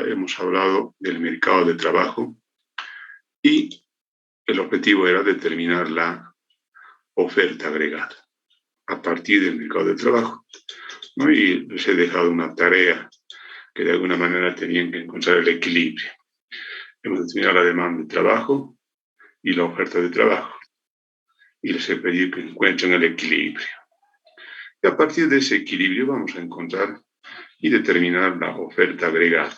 hemos hablado del mercado de trabajo y el objetivo era determinar la oferta agregada a partir del mercado de trabajo, ¿no? Y les he dejado una tarea que de alguna manera tenían que encontrar el equilibrio. Hemos determinado la demanda de trabajo y la oferta de trabajo. Y les he pedido que encuentren el equilibrio. Y a partir de ese equilibrio vamos a encontrar y determinar la oferta agregada.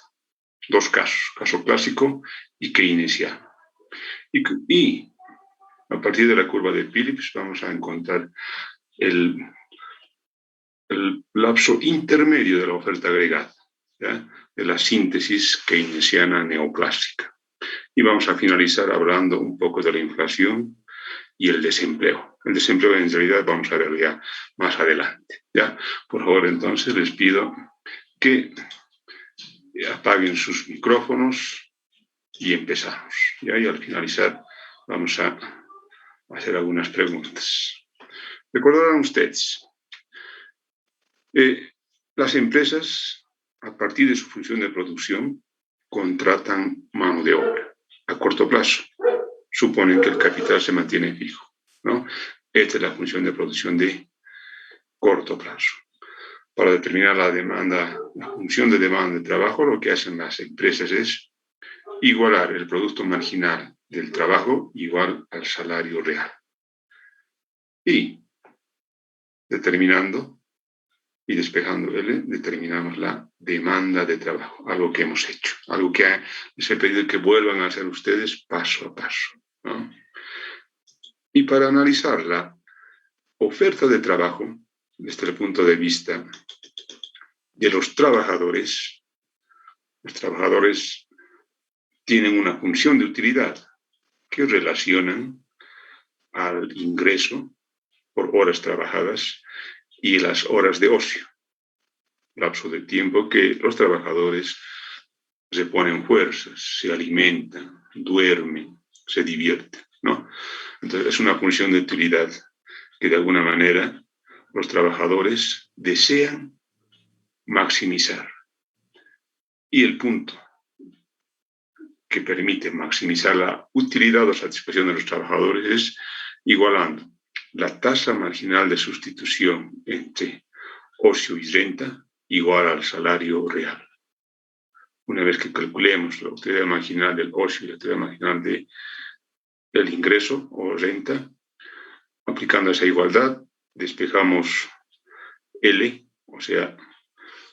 Dos casos, caso clásico y keynesiano. Y a partir de la curva de Phillips vamos a encontrar el lapso intermedio de la oferta agregada, ¿ya? De la síntesis keynesiana neoclásica. Y vamos a finalizar hablando un poco de la inflación y el desempleo. El desempleo en realidad vamos a verlo ya más adelante, ¿ya? Por favor, entonces les pido que apaguen sus micrófonos y empezamos, ¿ya? Y al finalizar vamos a hacer algunas preguntas. Recordarán ustedes, las empresas, a partir de su función de producción, contratan mano de obra a corto plazo. Suponen que el capital se mantiene fijo, ¿no? Esta es la función de producción de corto plazo. Para determinar la demanda, la función de demanda de trabajo, lo que hacen las empresas es igualar el producto marginal del trabajo igual al salario real. Y determinando y despejando L, determinamos la demanda de trabajo, algo que hemos hecho, algo que les he pedido que vuelvan a hacer ustedes paso a paso, ¿no? Y para analizar la oferta de trabajo desde el punto de vista de los trabajadores tienen una función de utilidad que relacionan al ingreso por horas trabajadas y las horas de ocio, lapso de tiempo que los trabajadores se ponen fuerzas, se alimentan, duermen, se divierten, ¿no? Entonces es una función de utilidad que de alguna manera los trabajadores desean maximizar. Y el punto que permite maximizar la utilidad o satisfacción de los trabajadores es igualando la tasa marginal de sustitución entre ocio y renta igual al salario real. Una vez que calculemos la utilidad marginal del ocio y la utilidad marginal del ingreso o renta, aplicando esa igualdad, despejamos L, o sea,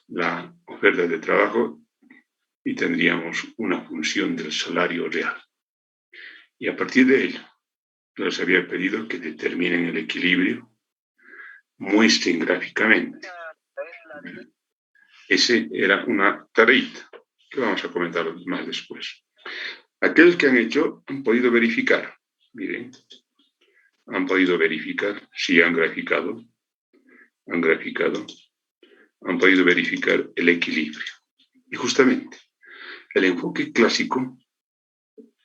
la oferta de trabajo, y tendríamos una función del salario real. Y a partir de ello, les había pedido que determinen el equilibrio, muestren gráficamente. Ese era una tarea que vamos a comentar más después. Aquellos que han hecho han podido verificar, miren, han podido verificar si han graficado, han podido verificar el equilibrio. Y justamente, el enfoque clásico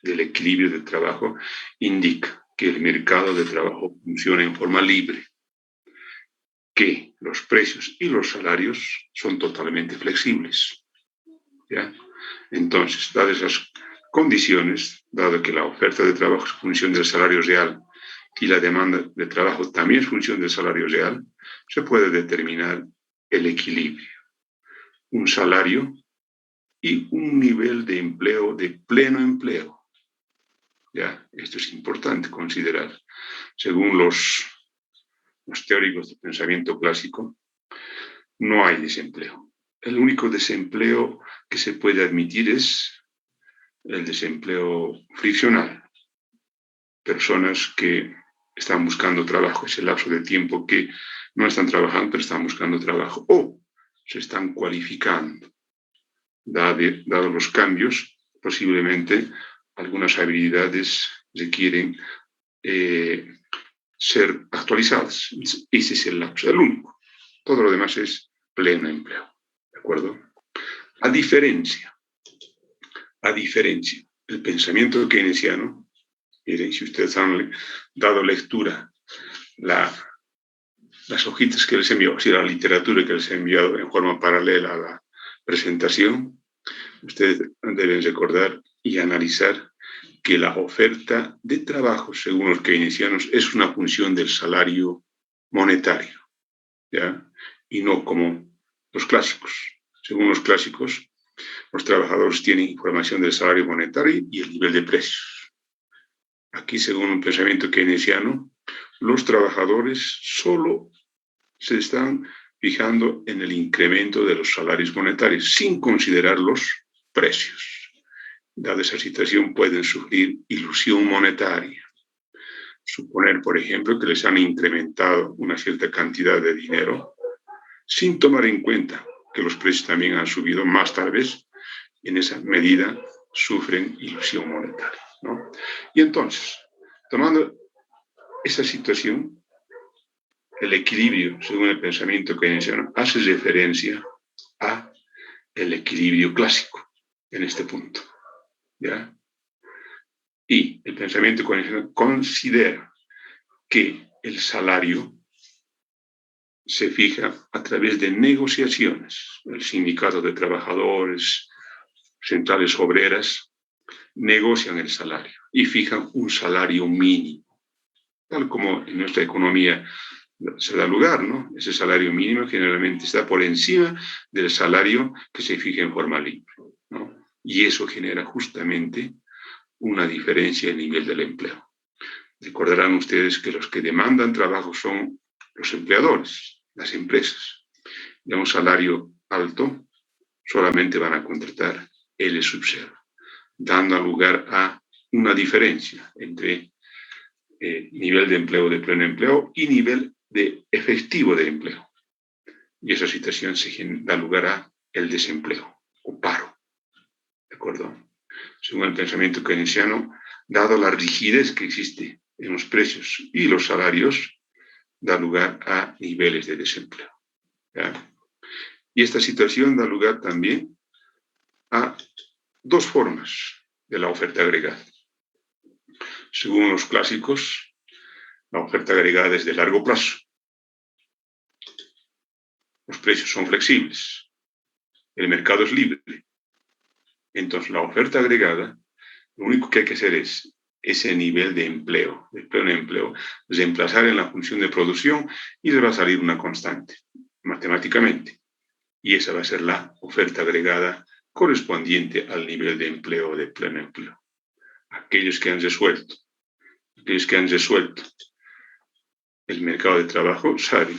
del equilibrio de trabajo indica que el mercado de trabajo funciona en forma libre, que los precios y los salarios son totalmente flexibles, ¿ya? Entonces, dadas esas condiciones, dado que la oferta de trabajo es función del salario real y la demanda de trabajo también es función del salario real, se puede determinar el equilibrio, un salario y un nivel de empleo, de pleno empleo. ¿Ya? Esto es importante considerar. Según los teóricos del pensamiento clásico, no hay desempleo. El único desempleo que se puede admitir es el desempleo friccional. Personas que están buscando trabajo, ese lapso de tiempo que no están trabajando, pero están buscando trabajo, o se están cualificando. Dados los cambios, posiblemente algunas habilidades requieren ser actualizadas. Ese es el lapso, el único. Todo lo demás es pleno empleo. ¿De acuerdo? A diferencia, el pensamiento keynesiano, miren, si ustedes han dado lectura, las hojitas que les envió, o sea, la literatura que les he enviado en forma paralela a la presentación, Ustedes deben recordar y analizar que la oferta de trabajo, según los keynesianos, es una función del salario monetario, ¿ya? Y no como los clásicos. Según los clásicos, los trabajadores tienen información del salario monetario y el nivel de precios. Aquí, según un pensamiento keynesiano, los trabajadores solo se están fijando en el incremento de los salarios monetarios, sin considerar los precios. Dada esa situación, pueden sufrir ilusión monetaria. Suponer, por ejemplo, que les han incrementado una cierta cantidad de dinero, sin tomar en cuenta que los precios también han subido más tarde, en esa medida sufren ilusión monetaria, ¿no? Y entonces, tomando esa situación, el equilibrio, según el pensamiento keynesiano, hace referencia a el equilibrio clásico en este punto, ¿ya? Y el pensamiento keynesiano considera que el salario se fija a través de negociaciones. El sindicato de trabajadores, centrales obreras, negocian el salario y fijan un salario mínimo, tal como en nuestra economía se da lugar, ¿no? Ese salario mínimo generalmente está por encima del salario que se fija en forma libre, ¿no? Y eso genera justamente una diferencia en el nivel del empleo. Recordarán ustedes que los que demandan trabajo son los empleadores, las empresas. Y a un salario alto solamente van a contratar el subsidio, dando lugar a una diferencia entre nivel de empleo de pleno empleo y nivel de efectivo de empleo. Y esa situación da lugar a el desempleo o paro. ¿De acuerdo? Según el pensamiento keynesiano, dado la rigidez que existe en los precios y los salarios, da lugar a niveles de desempleo, ¿ya? Y esta situación da lugar también a dos formas de la oferta agregada. Según los clásicos, la oferta agregada es de largo plazo. Los precios son flexibles. El mercado es libre. Entonces, la oferta agregada, lo único que hay que hacer es ese nivel de empleo, de pleno empleo, reemplazar en la función de producción y le va a salir una constante, matemáticamente. Y esa va a ser la oferta agregada correspondiente al nivel de empleo de pleno empleo. Aquellos que han resuelto el mercado de trabajo saben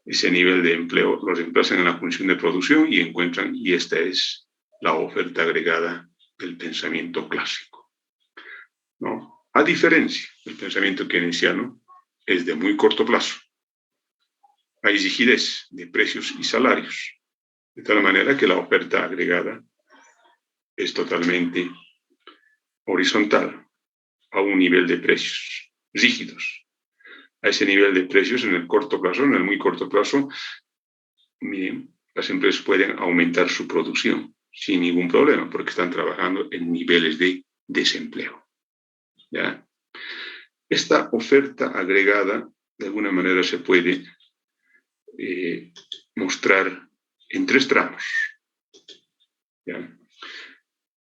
ese nivel de empleo, lo reemplazan en la función de producción y encuentran, y esta es la oferta agregada del pensamiento clásico, ¿no? A diferencia del pensamiento keynesiano, es de muy corto plazo. Hay rigidez de precios y salarios, de tal manera que la oferta agregada es totalmente horizontal, a un nivel de precios rígidos. A ese nivel de precios en el corto plazo, en el muy corto plazo, miren, las empresas pueden aumentar su producción sin ningún problema, porque están trabajando en niveles de desempleo, ¿ya? Esta oferta agregada, de alguna manera, se puede mostrar en tres tramos, ¿ya?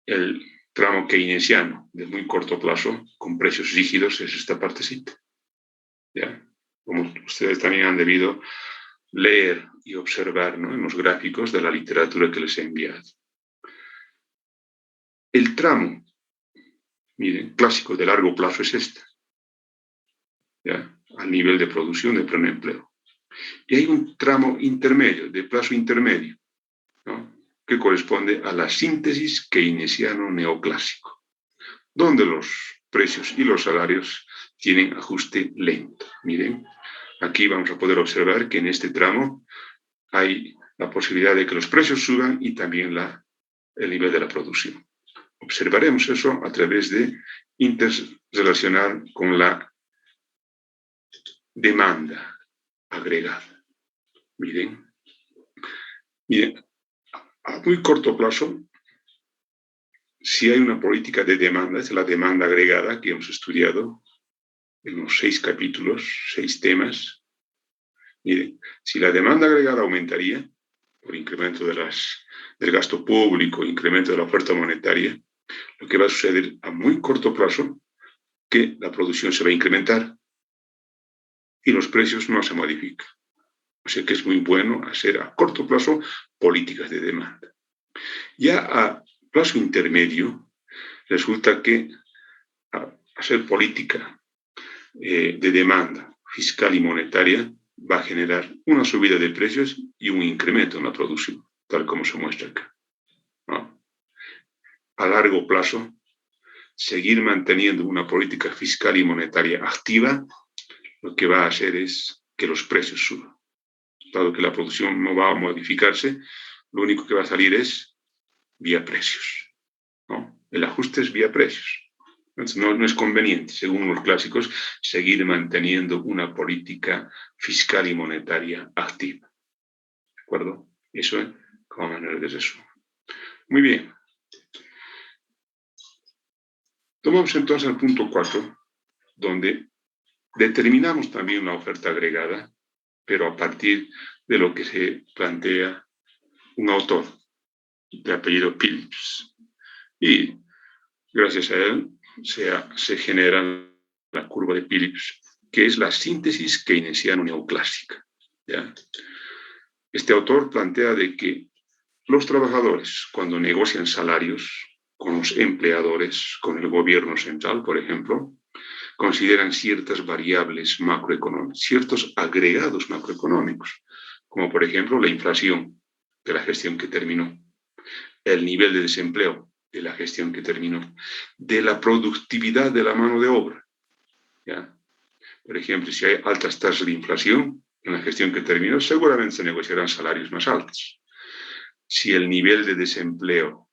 El tramo keynesiano de muy corto plazo, con precios rígidos, es esta partecita, ¿ya? Como ustedes también han debido leer y observar, ¿no?, en los gráficos de la literatura que les he enviado. El tramo, miren, clásico de largo plazo es este, ¿ya?, al nivel de producción de pleno empleo. Y hay un tramo intermedio, de plazo intermedio, ¿no?, que corresponde a la síntesis keynesiano-neoclásico, donde los precios y los salarios tienen ajuste lento. Miren, aquí vamos a poder observar que en este tramo hay la posibilidad de que los precios suban y también el nivel de la producción. Observaremos eso a través de interrelacionar con la demanda agregada. Miren, a muy corto plazo, si hay una política de demanda, es la demanda agregada que hemos estudiado en los 6 capítulos, 6 temas. Miren, si la demanda agregada aumentaría, por incremento del gasto público, incremento de la oferta monetaria, lo que va a suceder a muy corto plazo, que la producción se va a incrementar y los precios no se modifican. O sea que es muy bueno hacer a corto plazo políticas de demanda. Ya a plazo intermedio, resulta que hacer política de demanda fiscal y monetaria va a generar una subida de precios y un incremento en la producción, tal como se muestra acá, ¿no? A largo plazo, seguir manteniendo una política fiscal y monetaria activa, lo que va a hacer es que los precios suban. Dado que la producción no va a modificarse, lo único que va a salir es vía precios, ¿no? El ajuste es vía precios. Entonces, no es conveniente, según los clásicos, seguir manteniendo una política fiscal y monetaria activa. ¿De acuerdo? Eso es como manera de resumen. Muy bien. Tomamos entonces el punto 4, donde determinamos también una oferta agregada, pero a partir de lo que se plantea un autor de apellido Phillips. Y gracias a él se genera la curva de Phillips, que es la síntesis keynesiano-neoclásica, ¿ya? Este autor plantea de que los trabajadores, cuando negocian salarios con los empleadores, con el gobierno central, por ejemplo, consideran ciertas variables macroeconómicas, ciertos agregados macroeconómicos, como por ejemplo la inflación de la gestión que terminó, el nivel de desempleo de la gestión que terminó, de la productividad de la mano de obra, ¿ya? Por ejemplo, si hay altas tasas de inflación en la gestión que terminó, seguramente se negociarán salarios más altos. Si el nivel de desempleo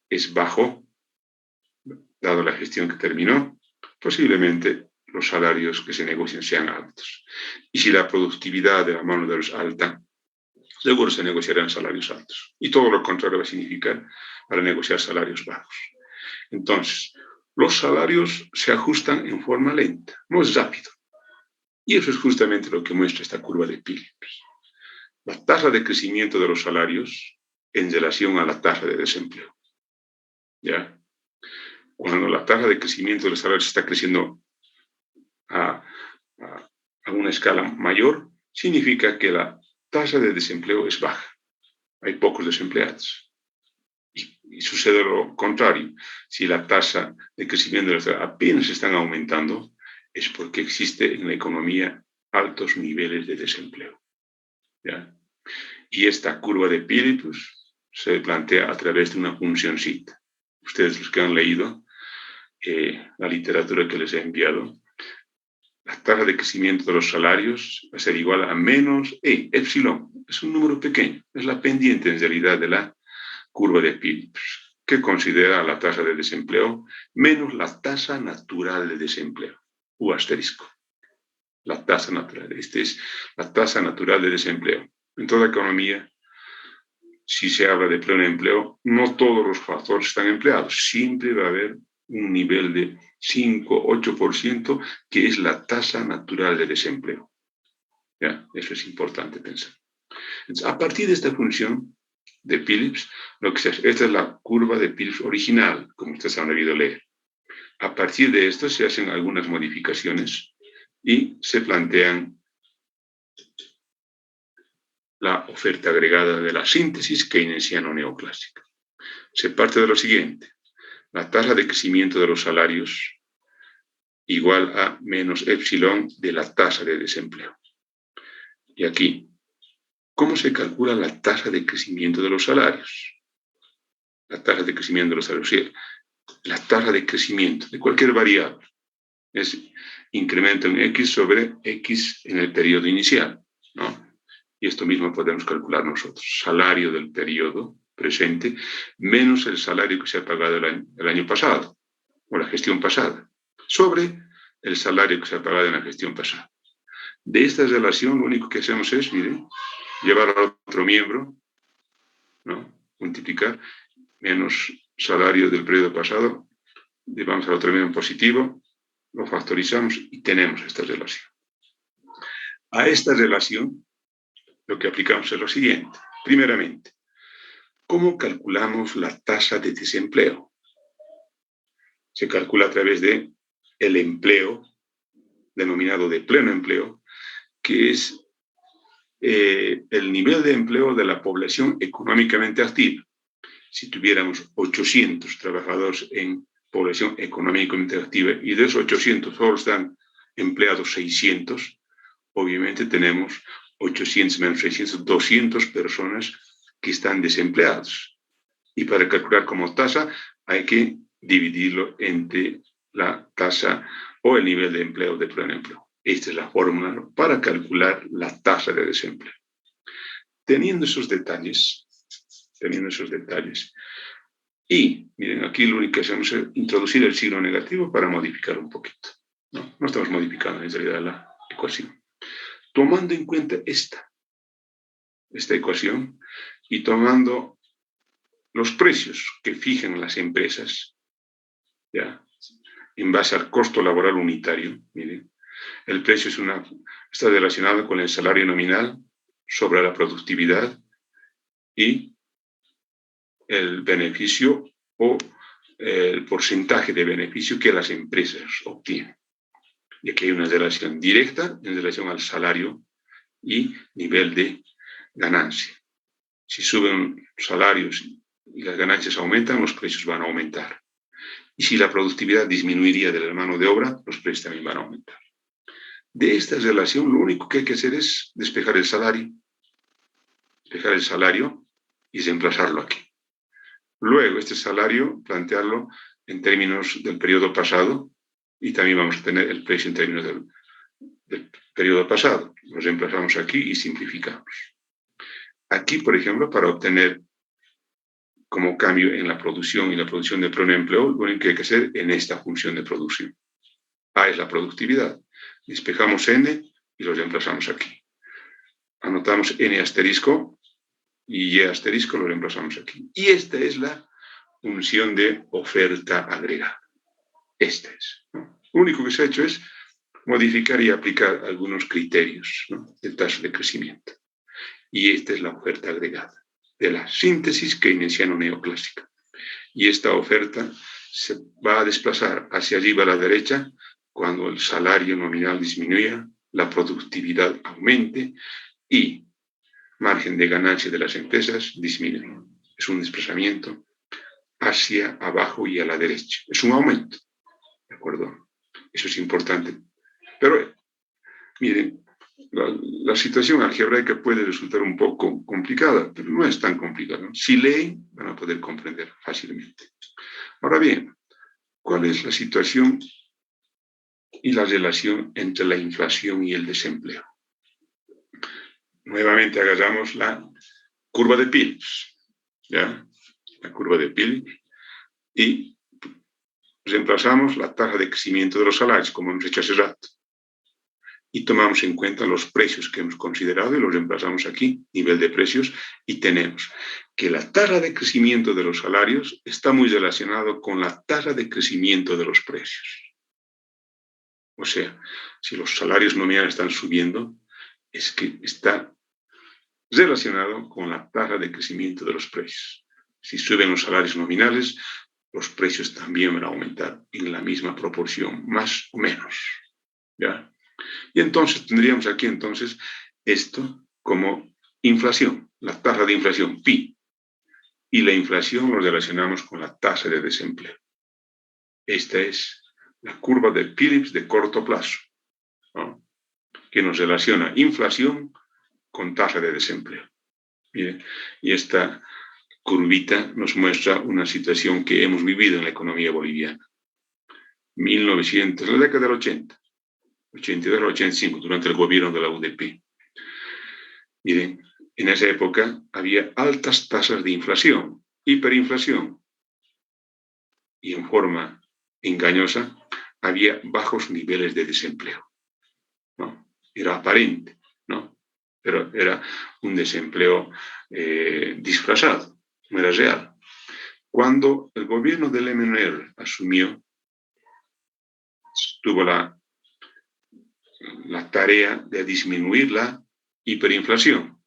es bajo, dado la gestión que terminó, posiblemente los salarios que se negocien sean altos. Y si la productividad de la mano de obra es alta, seguro se negociarán salarios altos. Y todo lo contrario va a significar para negociar salarios bajos. Entonces, los salarios se ajustan en forma lenta, no es rápido. Y eso es justamente lo que muestra esta curva de Phillips. La tasa de crecimiento de los salarios en relación a la tasa de desempleo, ¿ya? Cuando la tasa de crecimiento de los salarios está creciendo a una escala mayor, significa que la tasa de desempleo es baja. Hay pocos desempleados. Y sucede lo contrario. Si la tasa de crecimiento de los salarios apenas están aumentando, es porque existe en la economía altos niveles de desempleo, ¿ya? Y esta curva de Phillips se plantea a través de una funcioncita. Ustedes los que han leído la literatura que les he enviado, la tasa de crecimiento de los salarios va a ser igual a menos epsilon. Es un número pequeño, es la pendiente en realidad de la curva de Phillips, que considera la tasa de desempleo menos la tasa natural de desempleo, U asterisco. La tasa natural, esta es la tasa natural de desempleo. En toda economía, si se habla de pleno empleo, no todos los factores están empleados, siempre va a haber un nivel de 5-8%, que es la tasa natural de desempleo. ¿Ya? Eso es importante pensar. Entonces, a partir de esta función de Phillips, esta es la curva de Phillips original, como ustedes han debido leer. A partir de esto se hacen algunas modificaciones y se plantean la oferta agregada de la síntesis keynesiano-neoclásica. Se parte de lo siguiente: la tasa de crecimiento de los salarios igual a menos epsilon de la tasa de desempleo. Y aquí, ¿cómo se calcula la tasa de crecimiento de los salarios? La tasa de crecimiento de los salarios, sí, la tasa de crecimiento de cualquier variable es incremento en X sobre X en el periodo inicial, ¿no? Y esto mismo podemos calcular nosotros. Salario del periodo presente menos el salario que se ha pagado el año pasado o la gestión pasada sobre el salario que se ha pagado en la gestión pasada. De esta relación lo único que hacemos es, miren, llevar a otro miembro, ¿no? Multiplicar menos salario del periodo pasado, llevamos al otro miembro positivo, lo factorizamos y tenemos esta relación. A esta relación lo que aplicamos es lo siguiente: Primeramente, ¿cómo calculamos la tasa de desempleo? Se calcula a través de el empleo, denominado de pleno empleo, que es el nivel de empleo de la población económicamente activa. Si tuviéramos 800 trabajadores en población económicamente activa y de esos 800 solo están empleados 600, obviamente tenemos 800 menos 600, 200 personas que están desempleadas. Y para calcular como tasa hay que dividirlo entre la tasa o el nivel de empleo de pleno empleo. Esta es la fórmula para calcular la tasa de desempleo. Teniendo esos detalles, y miren, aquí lo único que hacemos es introducir el signo negativo para modificar un poquito. No estamos modificando en realidad la ecuación. Tomando en cuenta esta ecuación y tomando los precios que fijan las empresas, ¿ya? En base al costo laboral unitario, miren, el precio está relacionado con el salario nominal sobre la productividad y el beneficio o el porcentaje de beneficio que las empresas obtienen. Y aquí hay una relación directa en relación al salario y nivel de ganancia. Si suben salarios y las ganancias aumentan, los precios van a aumentar. Y si la productividad disminuiría de la mano de obra, los precios también van a aumentar. De esta relación, lo único que hay que hacer es despejar el salario y reemplazarlo aquí. Luego, este salario, plantearlo en términos del periodo pasado y también vamos a tener el precio en términos del periodo pasado. Lo reemplazamos aquí y simplificamos. Aquí, por ejemplo, para obtener como cambio en la producción y la producción de pleno empleo, lo único que hay que hacer en esta función de producción. A es la productividad. Despejamos N y lo reemplazamos aquí. Anotamos N asterisco y Y asterisco lo reemplazamos aquí. Y esta es la función de oferta agregada. Esta es, ¿no? Lo único que se ha hecho es modificar y aplicar algunos criterios, ¿no?, de tasa de crecimiento. Y esta es la oferta agregada de la síntesis keynesiano-neoclásica. Y esta oferta se va a desplazar hacia arriba a la derecha cuando el salario nominal disminuya, la productividad aumente y margen de ganancia de las empresas disminuye. Es un desplazamiento hacia abajo y a la derecha. Es un aumento, ¿de acuerdo? Eso es importante. Pero, miren, la situación algebraica puede resultar un poco complicada, pero no es tan complicada, ¿no? Si leen, van a poder comprender fácilmente. Ahora bien, ¿cuál es la situación y la relación entre la inflación y el desempleo? Nuevamente agarramos la curva de Phillips, ¿ya? La curva de Phillips, y reemplazamos la tasa de crecimiento de los salarios, como hemos hecho hace rato, y tomamos en cuenta los precios que hemos considerado y los reemplazamos aquí, nivel de precios, y tenemos que la tasa de crecimiento de los salarios está muy relacionado con la tasa de crecimiento de los precios. O sea, si los salarios nominales están subiendo, es que está relacionado con la tasa de crecimiento de los precios. Si suben los salarios nominales, los precios también van a aumentar en la misma proporción, más o menos, ¿ya? Y entonces tendríamos aquí esto como inflación, la tasa de inflación, pi, y la inflación lo relacionamos con la tasa de desempleo. Esta es la curva de Phillips de corto plazo, ¿no?, que nos relaciona inflación con tasa de desempleo. Bien, y esta curvita nos muestra una situación que hemos vivido en la economía boliviana. 1900, la década del 80, 82 al 85, durante el gobierno de la UDP. Miren, en esa época había altas tasas de inflación, hiperinflación, y en forma engañosa había bajos niveles de desempleo, ¿no? Era aparente, ¿no?, pero era un desempleo disfrazado, no era real. Cuando el gobierno del MNR asumió, tuvo la tarea de disminuir la hiperinflación.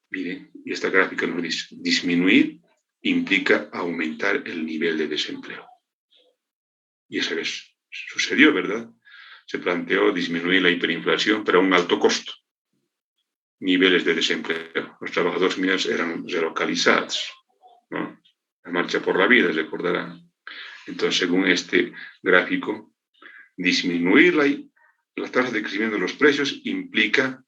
Miren, y esta gráfica nos dice, disminuir implica aumentar el nivel de desempleo. Y esa vez sucedió, ¿verdad? Se planteó disminuir la hiperinflación, pero a un alto costo. Niveles de desempleo. Los trabajadores mineros eran relocalizados, ¿no? La marcha por la vida, recordarán. Entonces, según este gráfico, disminuir la tasa de crecimiento de los precios implica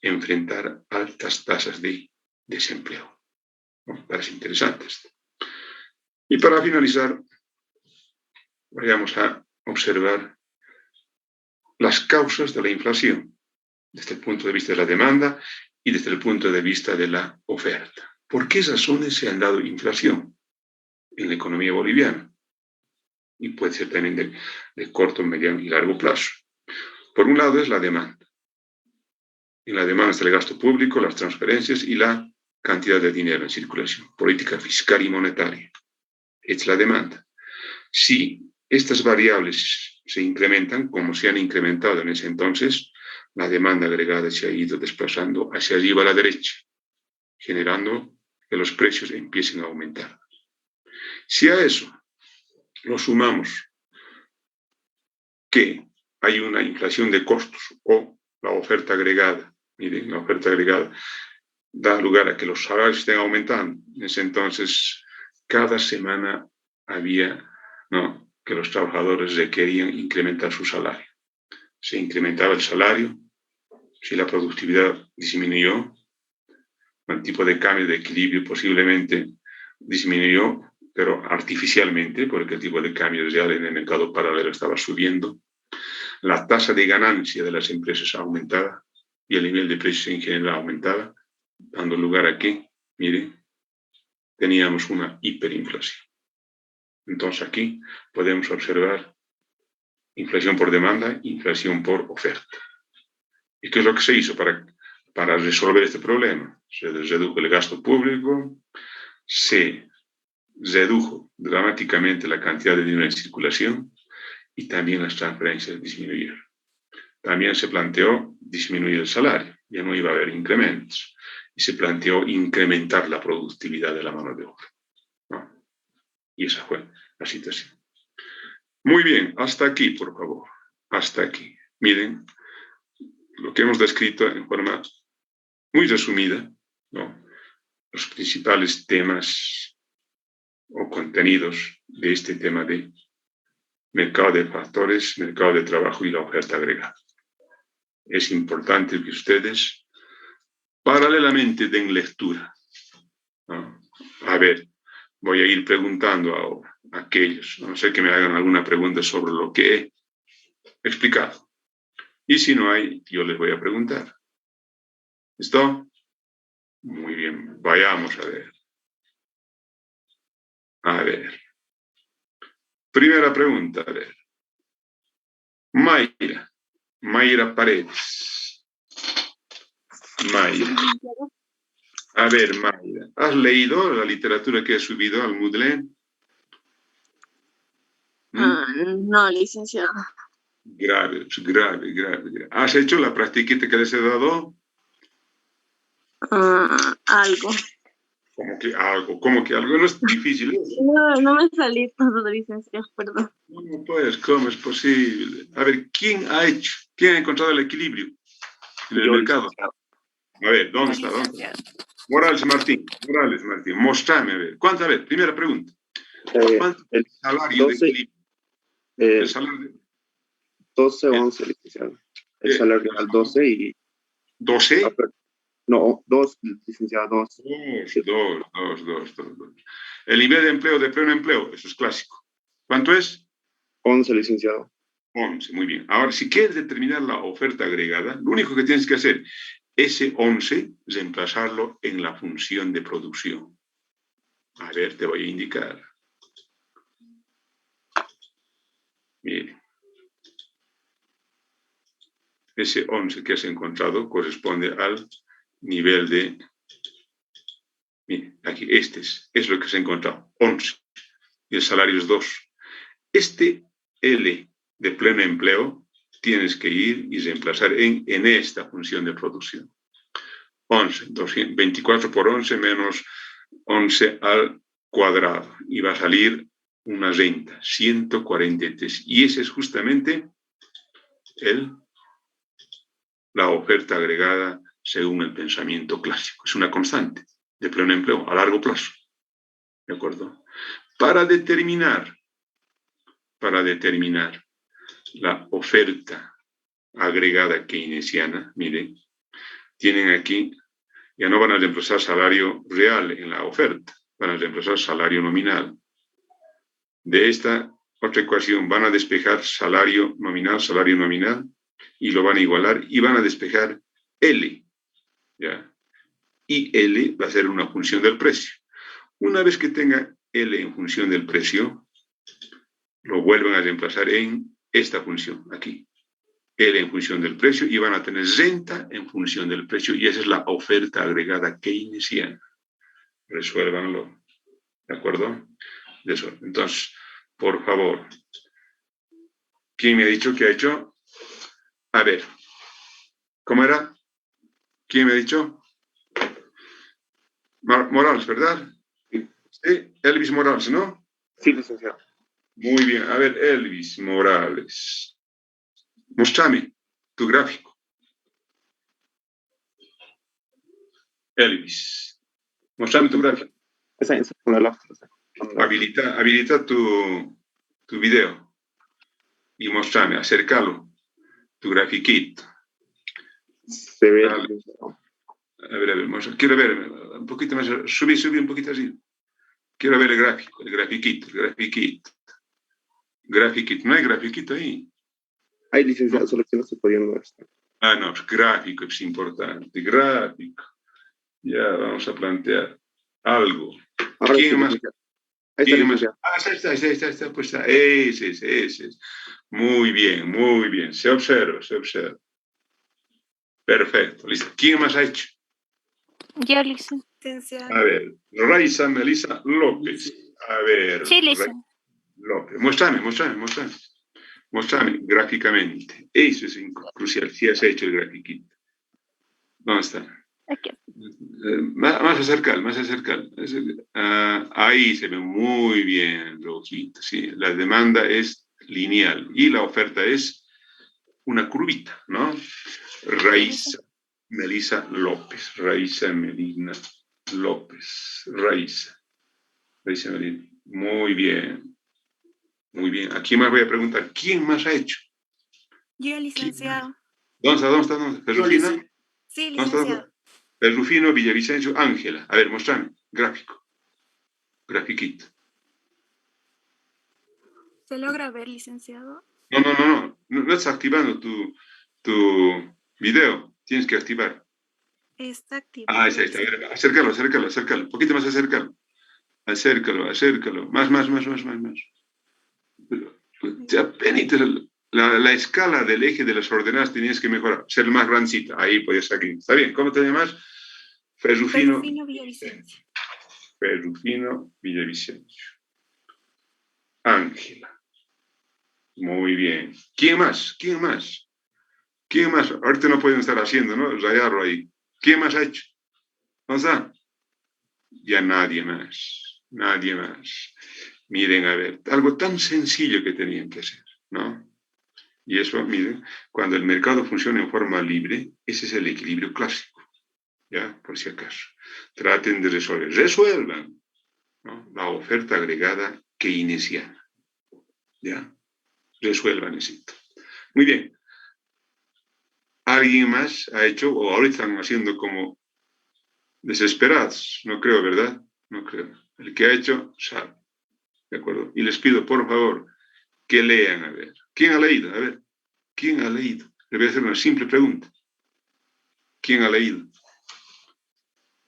enfrentar altas tasas de desempleo. ¿No? Parece interesante esto. Y para finalizar, vayamos a observar las causas de la inflación desde el punto de vista de la demanda y desde el punto de vista de la oferta. ¿Por qué razones se han dado inflación en la economía boliviana? Y puede ser también de corto, mediano y largo plazo. Por un lado es la demanda. En la demanda está el gasto público, las transferencias y la cantidad de dinero en circulación, política fiscal y monetaria. Es la demanda. Si estas variables se incrementan, como se han incrementado en ese entonces, la demanda agregada se ha ido desplazando hacia arriba a la derecha, generando que los precios empiecen a aumentar. Si a eso lo sumamos que hay una inflación de costos o la oferta agregada, miren, la oferta agregada da lugar a que los salarios estén aumentando. En ese entonces, cada semana había, ¿no?, que los trabajadores requerían incrementar su salario. Se incrementaba el salario, si la productividad disminuyó, el tipo de cambio de equilibrio posiblemente disminuyó, pero artificialmente, porque el tipo de cambio real en el mercado paralelo estaba subiendo. La tasa de ganancia de las empresas aumentaba y el nivel de precios en general aumentaba, dando lugar a que, miren, teníamos una hiperinflación. Entonces aquí podemos observar inflación por demanda, inflación por oferta. ¿Y qué es lo que se hizo para resolver este problema? Se redujo el gasto público, se redujo dramáticamente la cantidad de dinero en circulación y también las transferencias disminuyeron. También se planteó disminuir el salario, ya no iba a haber incrementos, y se planteó incrementar la productividad de la mano de obra, ¿no? Y esa fue la situación. Muy bien, hasta aquí, por favor, hasta aquí. Miren lo que hemos descrito en forma muy resumida, ¿no?, los principales temas o contenidos de este tema de mercado de factores, mercado de trabajo y la oferta agregada. Es importante que ustedes paralelamente den lectura, ¿no? A ver, voy a ir preguntando ahora a aquellos, a no ser que me hagan alguna pregunta sobre lo que he explicado. Y si no hay, yo les voy a preguntar. ¿Listo? Muy bien, vayamos a ver. A ver. Primera pregunta, a ver. Mayra Paredes. Mayra. A ver, Mayra, ¿has leído la literatura que he subido al Moodle? No, licenciado. Grave. ¿Has hecho la practiquita que les he dado? Algo. ¿Cómo que algo? No es difícil. No me salí todo, licenciado, perdón. No, pues, ¿cómo es posible? A ver, ¿quién ha encontrado el equilibrio en el mercado? Licenciado. A ver, ¿dónde está? Morales Martín, mostrame, a ver. ¿Cuánto? A ver, primera pregunta. ¿Cuánto es el salario 12, de equilibrio? El salario de... 12, 11, licenciado. El salario real 12 y... ¿12? No, 2, licenciado, 2. 2. El nivel de empleo de pleno empleo, eso es clásico. ¿Cuánto es? 11, licenciado. 11, muy bien. Ahora, si quieres determinar la oferta agregada, lo único que tienes que hacer, ese 11, reemplazarlo en la función de producción. A ver, te voy a indicar. Miren. Ese 11 que has encontrado corresponde al nivel de... Miren, aquí, es lo que se ha encontrado, 11. Y el salario es 2. Este L de pleno empleo tienes que ir y reemplazar en esta función de producción. 11, 24 por 11 menos 11 al cuadrado. Y va a salir una renta, 143. Y ese es justamente la oferta agregada según el pensamiento clásico. Es una constante de pleno empleo a largo plazo. ¿De acuerdo? Para determinar la oferta agregada keynesiana, miren, tienen aquí, ya no van a reemplazar salario real en la oferta, van a reemplazar salario nominal. De esta otra ecuación van a despejar salario nominal, y lo van a igualar y van a despejar L, ¿ya? Y L va a ser una función del precio. Una vez que tenga L en función del precio, lo vuelven a reemplazar en esta función, aquí. L en función del precio y van a tener renta en función del precio y esa es la oferta agregada keynesiana. Resuélvanlo. ¿De acuerdo? De eso. Entonces, por favor, ¿quién me ha dicho qué ha hecho? A ver, ¿cómo era? ¿Quién me ha dicho? Morales, ¿verdad? Sí, Elvis Morales, ¿no? Sí, licenciado. Muy bien. A ver, Elvis Morales. Mostrame tu gráfico. Elvis. Mostrame tu gráfico. Esa es con la Habilita tu video y mostrame, acércalo, tu grafiquito. Se ve. A ver, quiero ver un poquito más, subí un poquito así. Quiero ver el gráfico, el grafiquito. No hay grafiquito ahí. Hay, licenciado, solo que no se podía ver. Ah, no, gráfico es importante, gráfico. Ya vamos a plantear algo. Ahora ¿Quién sí, más? licenciado. Ahí está, licenciado. Está, pues está. Ese es. Muy bien. Se observa. Perfecto, listo. ¿Quién más ha hecho? Yo, licenciado. A ver, Raiza Melissa López. A ver, Sí, licenciado. López. Mostrame gráficamente. Eso es crucial, si has hecho el grafiquito. ¿Dónde está? Aquí. Más acercar. Ahí se ve muy bien, rojito. Sí. La demanda es lineal y la oferta es una curvita, ¿no? Raiza Melissa López. Raiza Melina López. Raiza Melina. Muy bien. ¿A quién más voy a preguntar? ¿Quién más ha hecho? Yo, licenciado. ¿Dónde está? ¿Perrufino? Sí, ¿Dónde licenciado. está? Perrufino, Villavicencio, Ángela. A ver, mostrame. Gráfico. Grafiquito. ¿Se logra ver, licenciado? No estás activando tu video. Tienes que activar. Está activado. Ah, ahí está. A ver, acércalo. Un poquito más acércalo. Acércalo. Más. Apenas la escala del eje de las ordenadas tenías que mejorar. Ser más grandecita. Ahí puedes aquí. ¿Está bien? ¿Cómo te llamas? Ferrufino Villavicencio. Ferrufino Villavicencio. Ángela. Muy bien. ¿Quién más? Ahorita no pueden estar haciendo, ¿no? Rayarlo ahí. ¿Quién más ha hecho? ¿No está? Ya nadie más. Miren, a ver, algo tan sencillo que tenían que hacer, ¿no? Y eso, miren, cuando el mercado funciona en forma libre, ese es el equilibrio clásico, ¿ya? Por si acaso. Traten de resuelvan, ¿no? La oferta agregada keynesiana, ¿ya? Resuelvan eso. Muy bien. ¿Alguien más ha hecho, o ahora están haciendo como desesperados? No creo, ¿verdad? No creo. El que ha hecho, sabe. ¿De acuerdo? Y les pido, por favor, que lean, a ver. ¿Quién ha leído? A ver, ¿quién ha leído? Le voy a hacer una simple pregunta. ¿Quién ha leído?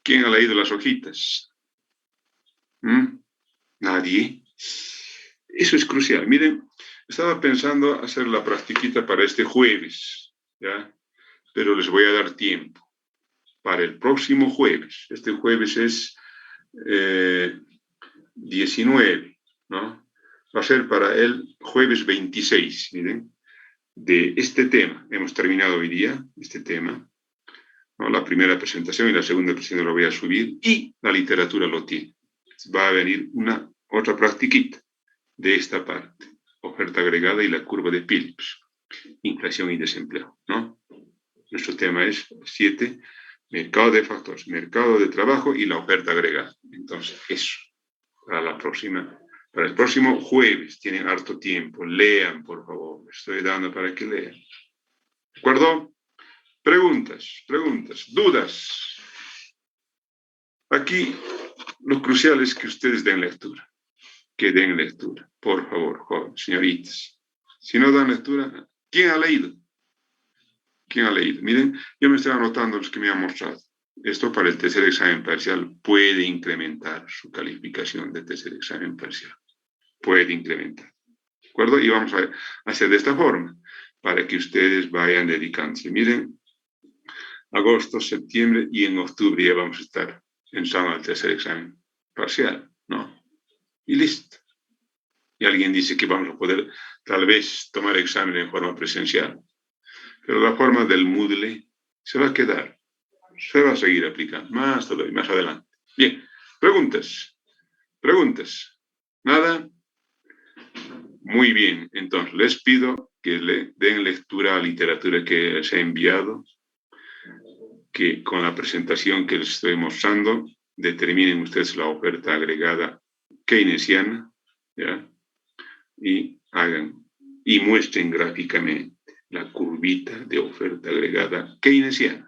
¿Quién ha leído las hojitas? ¿Nadie? Eso es crucial. Miren, estaba pensando hacer la practiquita para este jueves, ¿ya? Pero les voy a dar tiempo para el próximo jueves. Este jueves es 19, ¿no? Va a ser para el jueves 26, miren, de este tema. Hemos terminado hoy día este tema. ¿no? La primera presentación y la segunda presentación lo voy a subir y la literatura lo tiene. Va a venir una otra practiquita de esta parte, oferta agregada y la curva de Phillips, inflación y desempleo, ¿no? Nuestro tema es 7, mercado de factores, mercado de trabajo y la oferta agregada. Entonces, eso, para el próximo jueves, tienen harto tiempo, lean, por favor, estoy dando para que lean. ¿De acuerdo? Preguntas, dudas. Aquí, lo crucial es que ustedes den lectura. Que den lectura, por favor, jóvenes, señoritas. Si no dan lectura, ¿quién ha leído? ¿Quién ha leído? Miren, yo me estoy anotando los que me han mostrado. Esto para el tercer examen parcial puede incrementar su calificación de tercer examen parcial. Puede incrementar. ¿De acuerdo? Y vamos a hacer de esta forma, para que ustedes vayan dedicándose. Miren, agosto, septiembre y en octubre ya vamos a estar pensando al tercer examen parcial, ¿no? Y listo. Y alguien dice que vamos a poder tal vez tomar examen en forma presencial. Pero la forma del Moodle se va a quedar. Se va a seguir aplicando más todavía, más adelante. Bien, preguntas. ¿Nada? Muy bien, entonces les pido que le den lectura a la literatura que les he enviado, que con la presentación que les estoy mostrando determinen ustedes la oferta agregada keynesiana, ¿ya? Y hagan y muestren gráficamente la curvita de oferta agregada keynesiana.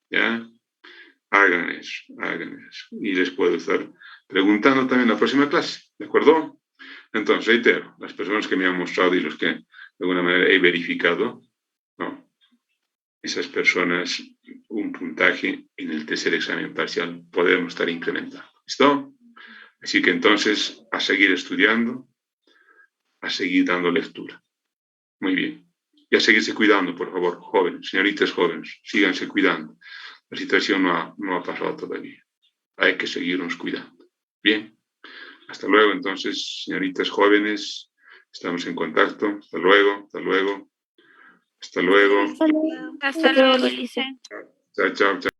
¿Ya? Hagan eso. Y les puedo estar preguntando también en la próxima clase, ¿de acuerdo? Entonces, reitero, las personas que me han mostrado y los que de alguna manera he verificado, ¿no? Esas personas, un puntaje en el tercer examen parcial podemos estar incrementando. ¿Listo? Así que entonces, a seguir estudiando, a seguir dando lectura. Muy bien. Y a seguirse cuidando, por favor, jóvenes, señoritas jóvenes, síganse cuidando. La situación no ha pasado todavía. Hay que seguirnos cuidando. Bien. Hasta luego, entonces, señoritas jóvenes. Estamos en contacto. Hasta luego. Hasta luego, Licen. Chao.